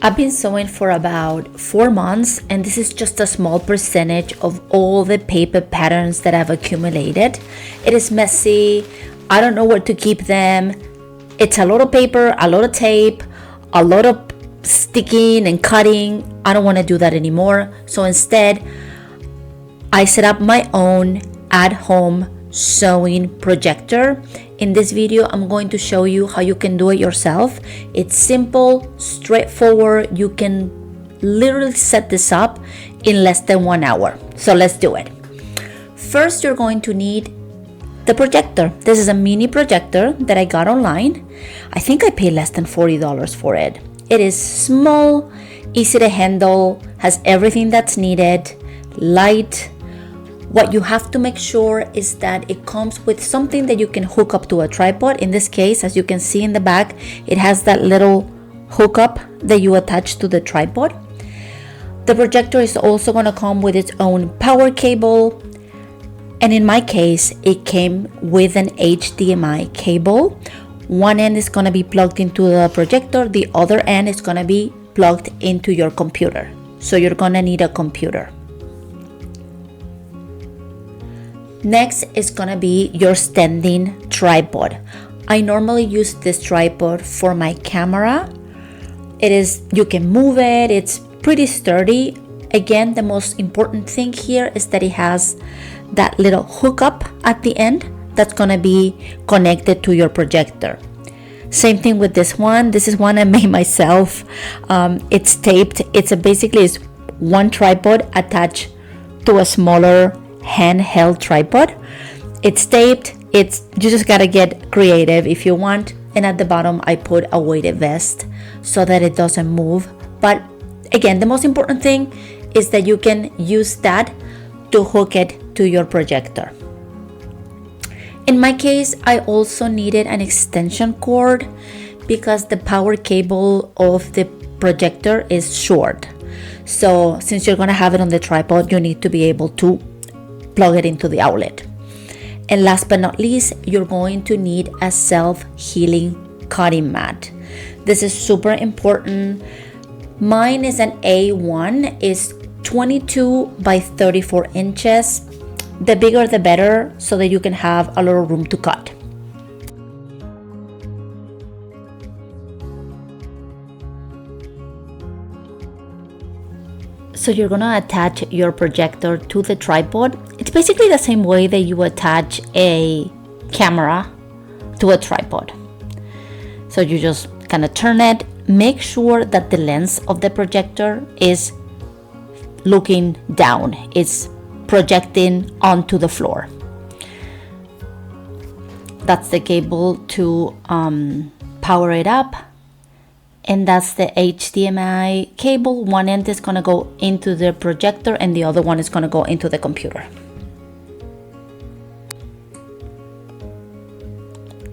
I've been sewing for about 4 months, and this is just a small percentage of all the paper patterns that I've accumulated. It is messy. I don't know where to keep them. It's a lot of paper, a lot of tape, a lot of sticking and cutting. I don't want to do that anymore. So instead, I set up my own at-home sewing projector. In this video, I'm going to show you how you can do it yourself. It's simple, straightforward. You can literally set this up in less than 1 hour. So let's do it. First, you're going to need the projector. This is a mini projector that I got online. I think I paid less than $40 for it. It is small, easy to handle, has everything that's needed, light. What you have to make sure is that it comes with something that you can hook up to a tripod. In this case, as you can see in the back, it has that little hookup that you attach to the tripod. The projector is also going to come with its own power cable. And in my case, it came with an HDMI cable. One end is going to be plugged into the projector. The other end is going to be plugged into your computer. So you're going to need a computer. Next is gonna be your standing tripod. I normally use this tripod for my camera. You can move it, it's pretty sturdy. Again, the most important thing here is that it has that little hookup at the end that's gonna be connected to your projector. Same thing with this one. This is one I made myself. It's taped. Basically one tripod attached to a smaller handheld tripod. It's taped. You just gotta get creative if you want. And at the bottom I put a weighted vest so that it doesn't move. But again, the most important thing is that you can use that to hook it to your projector. In my case, I also needed an extension cord because the power cable of the projector is short. So since you're gonna have it on the tripod, you need to be able to plug it into the outlet. And last but not least, you're going to need a self-healing cutting mat. This is super important. Mine is an A1, is 22 by 34 inches. The bigger the better, so that you can have a lot of room to cut. So you're gonna attach your projector to the tripod. It's basically the same way that you attach a camera to a tripod. So you just kind of turn it. Make sure that the lens of the projector is looking down. It's projecting onto the floor. That's the cable to power it up. And that's the HDMI cable. One end is gonna go into the projector and the other one is gonna go into the computer.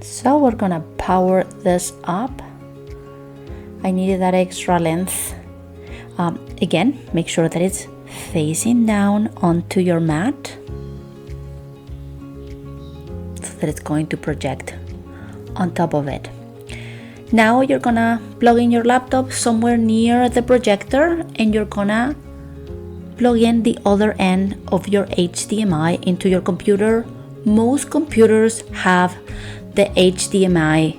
So we're gonna power this up. I needed that extra length. Again, make sure that it's facing down onto your mat so that it's going to project on top of it. Now you're gonna plug in your laptop somewhere near the projector and you're gonna plug in the other end of your HDMI into your computer. Most computers have the HDMI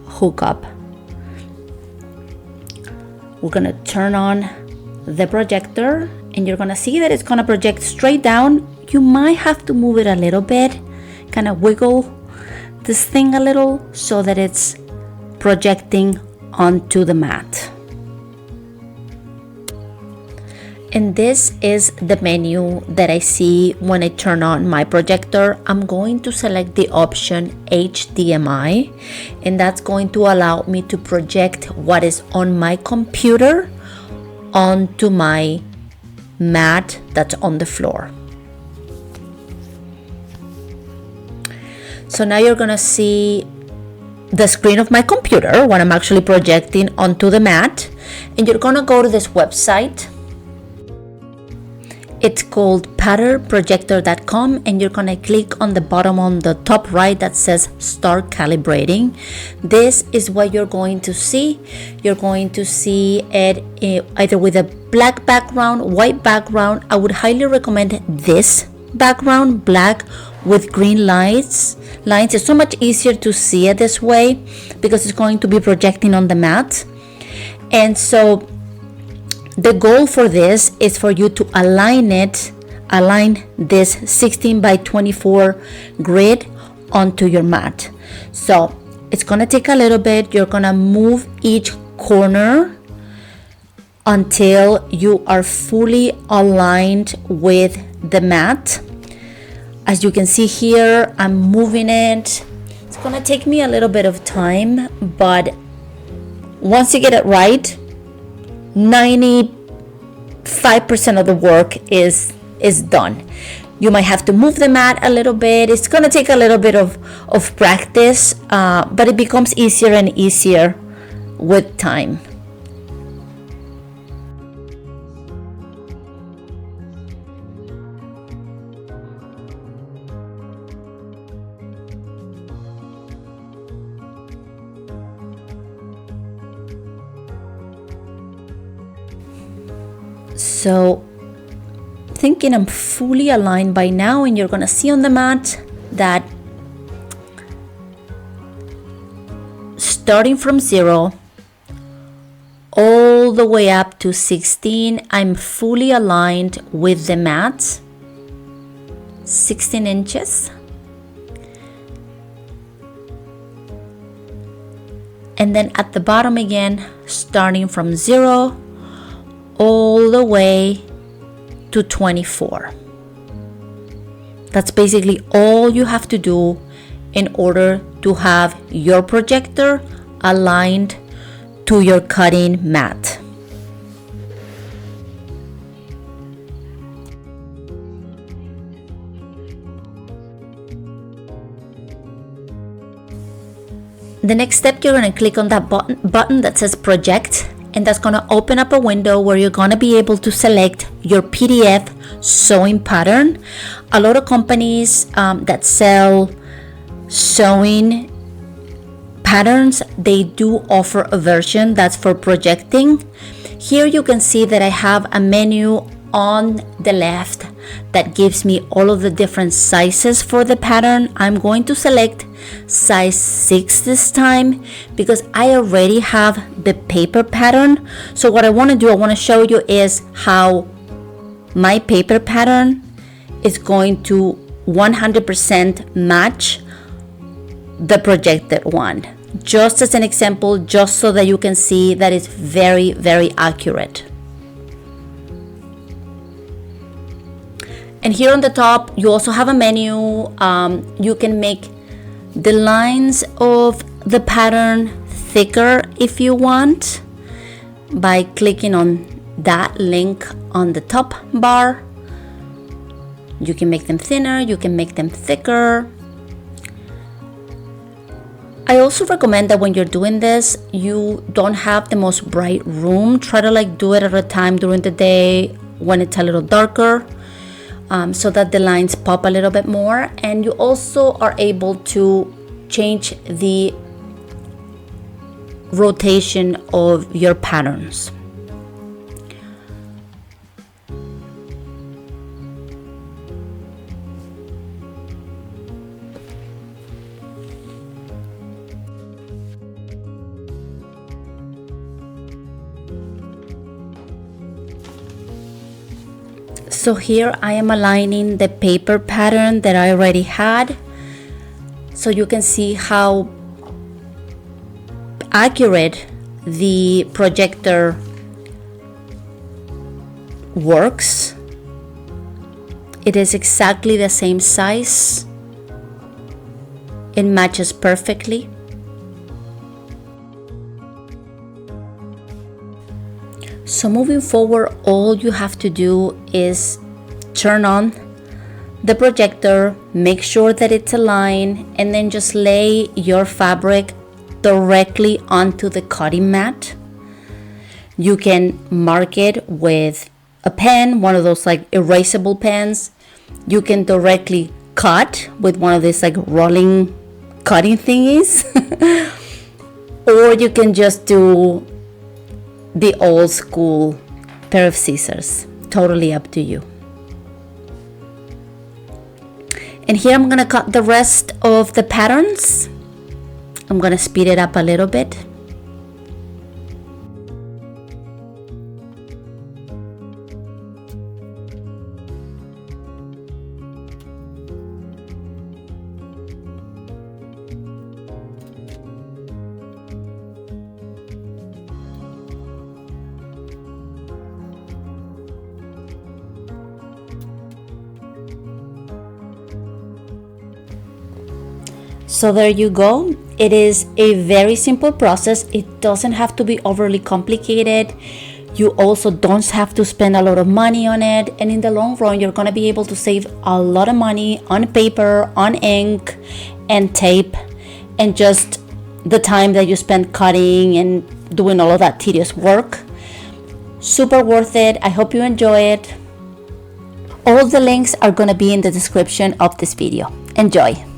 hookup. We're gonna turn on the projector and you're gonna see that it's gonna project straight down. You might have to move it a little bit, kind of wiggle this thing a little so that it's projecting onto the mat. And this is the menu that I see when I turn on my projector. I'm going to select the option HDMI, and that's going to allow me to project what is on my computer onto my mat that's on the floor. So now you're gonna see the screen of my computer when I'm actually projecting onto the mat, and you're gonna go to this website It's called patternprojector.com, and you're gonna click on the bottom on the top right that says start calibrating. This is what you're going to see. You're going to see it either with a black background, white background. I would highly recommend this background, black with green lines. It's so much easier to see it this way because it's going to be projecting on the mat. And so the goal for this is for you to align this 16 by 24 grid onto your mat. So it's gonna take a little bit. You're gonna move each corner until you are fully aligned with the mat. As you can see here, I'm moving it. It's gonna take me a little bit of time, but once you get it right, 95% of the work is done. You might have to move the mat a little bit. It's gonna take a little bit of practice, but it becomes easier and easier with time. So thinking I'm fully aligned by now, and you're gonna see on the mat that starting from 0 all the way up to 16, I'm fully aligned with the mat, 16 inches. And then at the bottom again, starting from 0 all the way to 24. That's basically all you have to do in order to have your projector aligned to your cutting mat. The next step, you're going to click on that button that says project, and that's going to open up a window where you're going to be able to select your PDF sewing pattern. A lot of companies that sell sewing patterns, they do offer a version that's for projecting. Here you can see that I have a menu on the left that gives me all of the different sizes for the pattern. I'm going to select size 6 this time because I already have the paper pattern. So what I want to do, I want to show you is how my paper pattern is going to 100% match the projected one. Just as an example, just so that you can see that it's very, very accurate. And here on the top, you also have a menu. You can make the lines of the pattern thicker if you want by clicking on that link on the top bar. You can make them thinner, you can make them thicker. I also recommend that when you're doing this, you don't have the most bright room. Try to do it at a time during the day when it's a little darker. So that the lines pop a little bit more, and you also are able to change the rotation of your patterns. So here I am aligning the paper pattern that I already had, so you can see how accurate the projector works. It is exactly the same size. It matches perfectly. So moving forward, all you have to do is turn on the projector, make sure that it's aligned, and then just lay your fabric directly onto the cutting mat. You can mark it with a pen, one of those like erasable pens, you can directly cut with one of these like rolling cutting thingies. Or you can just do the old school pair of scissors. Totally up to you. And here I'm gonna cut the rest of the patterns. I'm gonna speed it up a little bit. So there you go. It is a very simple process. It doesn't have to be overly complicated. You also don't have to spend a lot of money on it. And in the long run, you're gonna be able to save a lot of money on paper, on ink, and tape, and just the time that you spend cutting and doing all of that tedious work. Super worth it. I hope you enjoy it. All the links are gonna be in the description of this video. Enjoy.